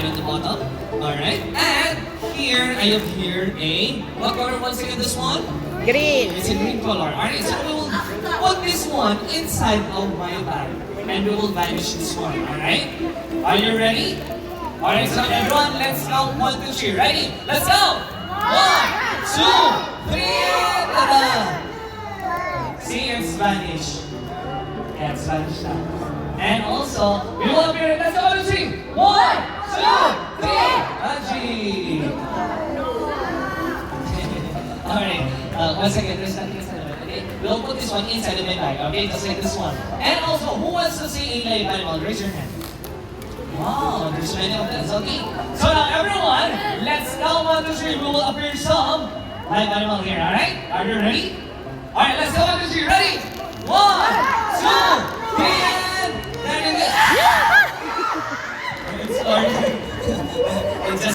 right on the bottom. Alright, and here, I have here a, what color once again this one? Green. It's a green color. Alright, so we will put this one inside of my bag. And we will vanish this one, alright? Are you ready? Alright, so everyone, let's count 1, 2, 3. Ready? Let's go! 1, 2, 3, tada! See, it's vanished. Yeah, it's vanished now. And also, we will appear. Let's go, 1, 2, 3. 1, 2, 3. Magic! Alright, once again, there's nothing inside of it, okay? We'll put this one inside of my bag, okay? Just like this one. And also, who wants to see a live animal? Raise your hand. Wow, there's many of them. Okay. So now, everyone, let's count 1, 2, 3. We will appear some live animal here, alright? Are you ready? Alright, let's go, 1, 2, 3. Ready? 1, 2, 3, and there it is. It's